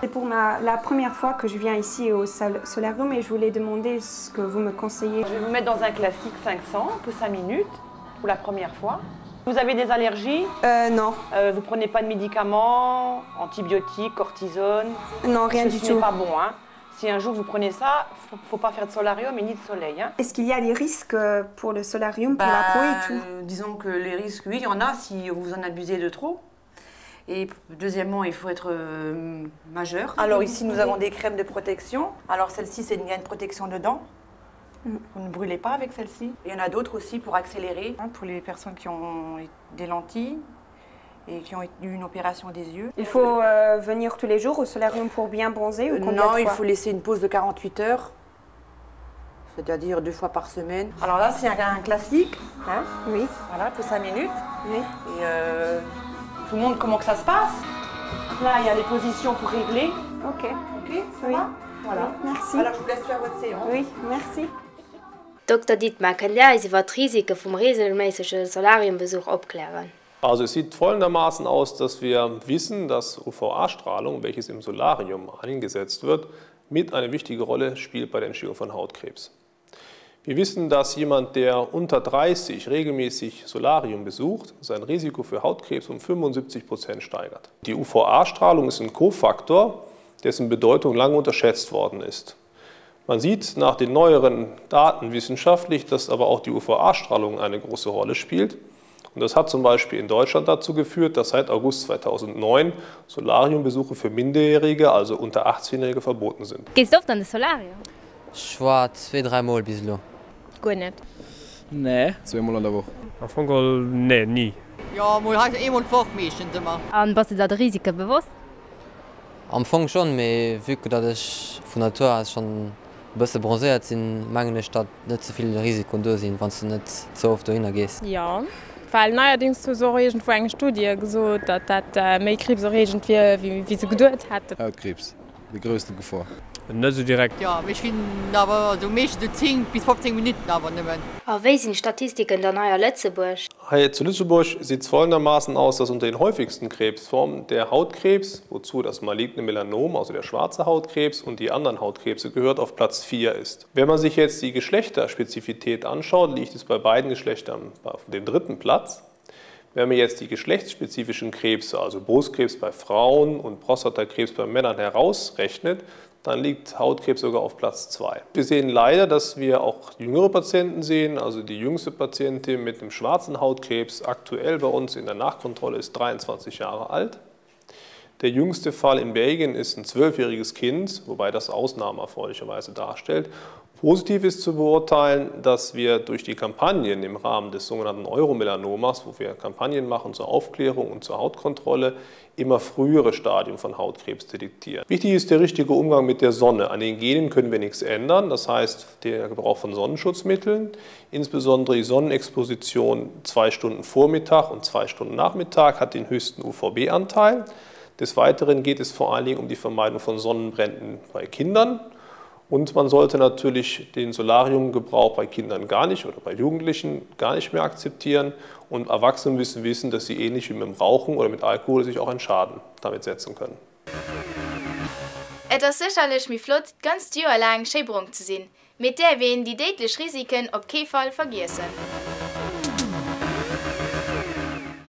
C'est pour la première fois que je viens ici au solarium et je voulais demander ce que vous me conseillez. Je vais vous mettre dans un classique 500 pour 5 minutes, pour la première fois. Vous avez des allergies? Non. Vous prenez pas de médicaments, antibiotiques, cortisone? Non, rien du tout. Ce n'est pas bon, hein. Si un jour vous prenez ça, faut pas faire de solarium et ni de soleil, hein. Est-ce qu'il y a des risques pour le solarium, pour la peau et tout? Disons que les risques, oui, il y en a si vous en abusez de trop. Et deuxièmement, il faut être majeur. Alors ici, nous avons des crèmes de protection. Alors celle-ci, il y a une protection dedans. Vous ne brûlez pas avec celle-ci. Il y en a d'autres aussi pour accélérer, hein, pour les personnes qui ont des lentilles et qui ont eu une opération des yeux. Il faut venir tous les jours au solarium pour bien bronzer ou combien de fois? Non, il faut laisser une pause de 48 heures, c'est-à-dire 2 fois par semaine. Alors là, c'est un classique, hein. Oui. Voilà, pour 5 minutes. Oui. Et je vous montre comment que ça se passe. Là, il y a les positions pour régler. Ok. Ok, ça oui. va? Voilà. Oui, merci. Alors, je vous laisse faire votre séance. Oui, merci. Dr. Dietmar kann ja über die Risiken vom regelmäßigen Solariumbesuch aufklären. Also es sieht folgendermaßen aus, dass wir wissen, dass UVA-Strahlung, welches im Solarium eingesetzt wird, mit eine wichtige Rolle spielt bei der Entstehung von Hautkrebs. Wir wissen, dass jemand, der unter 30 regelmäßig Solarium besucht, sein Risiko für Hautkrebs um 75% steigert. Die UVA-Strahlung ist ein Kofaktor, dessen Bedeutung lange unterschätzt worden ist. Man sieht nach den neueren Daten wissenschaftlich, dass aber auch die UVA-Strahlung eine große Rolle spielt. Und das hat zum Beispiel in Deutschland dazu geführt, dass seit August 2009 Solariumbesuche für Minderjährige, also unter 18-Jährige, verboten sind. Gehst du oft an das Solarium? Ich war 2-3 Mal bislang. Gut nicht. Nee, 2 Mal in der Woche. Auf jeden Fall, nee, nie. Ja, mal halt einmal Fachmädchen immer. Und bist du da der Risiken bewusst? Am Anfang schon, aber wirklich, dass ich von Natur aus schon ein bisschen bronziert sind, meine ich, dass nicht so viel Risiko da sind, wenn du nicht so oft dahin gehst. Ja, weil neuerdings so irgendwo eine Studie gesagt, dass mehr Krebs wie sie gedacht hat. Hautkrebs, die größte Gefahr. Nicht so direkt. Ja, wir finden aber so meistens 10 bis 15 Minuten aber nicht mehr. Aber wie sind Statistiken der neuen Lützeburg? Hier zu Lützeburg sieht es folgendermaßen aus, dass unter den häufigsten Krebsformen der Hautkrebs, wozu das maligne Melanom, also der schwarze Hautkrebs und die anderen Hautkrebse gehört, auf Platz 4 ist. Wenn man sich jetzt die Geschlechterspezifität anschaut, liegt es bei beiden Geschlechtern auf dem 3. Platz. Wenn wir jetzt die geschlechtsspezifischen Krebse, also Brustkrebs bei Frauen und Prostatakrebs bei Männern herausrechnet, dann liegt Hautkrebs sogar auf Platz 2. Wir sehen leider, dass wir auch jüngere Patienten sehen. Also die jüngste Patientin mit dem schwarzen Hautkrebs aktuell bei uns in der Nachkontrolle ist 23 Jahre alt. Der jüngste Fall in Belgien ist ein 12-jähriges Kind, wobei das Ausnahmen erfreulicherweise darstellt. Positiv ist zu beurteilen, dass wir durch die Kampagnen im Rahmen des sogenannten Euromelanomas, wo wir Kampagnen machen zur Aufklärung und zur Hautkontrolle, immer frühere Stadien von Hautkrebs detektieren. Wichtig ist der richtige Umgang mit der Sonne. An den Genen können wir nichts ändern, das heißt der Gebrauch von Sonnenschutzmitteln, insbesondere die Sonnenexposition 2 Stunden Vormittag und 2 Stunden Nachmittag hat den höchsten UVB-Anteil. Des Weiteren geht es vor allen Dingen um die Vermeidung von Sonnenbränden bei Kindern. Und man sollte natürlich den Solariumgebrauch bei Kindern gar nicht oder bei Jugendlichen gar nicht mehr akzeptieren. Und Erwachsene müssen wissen, dass sie ähnlich wie mit dem Rauchen oder mit Alkohol sich auch einen Schaden damit setzen können. Es ist sicherlich mit flott ganz Jahr lang Schäberung zu sehen, mit der wir die täglichen Risiken auf keinen Fall vergessen.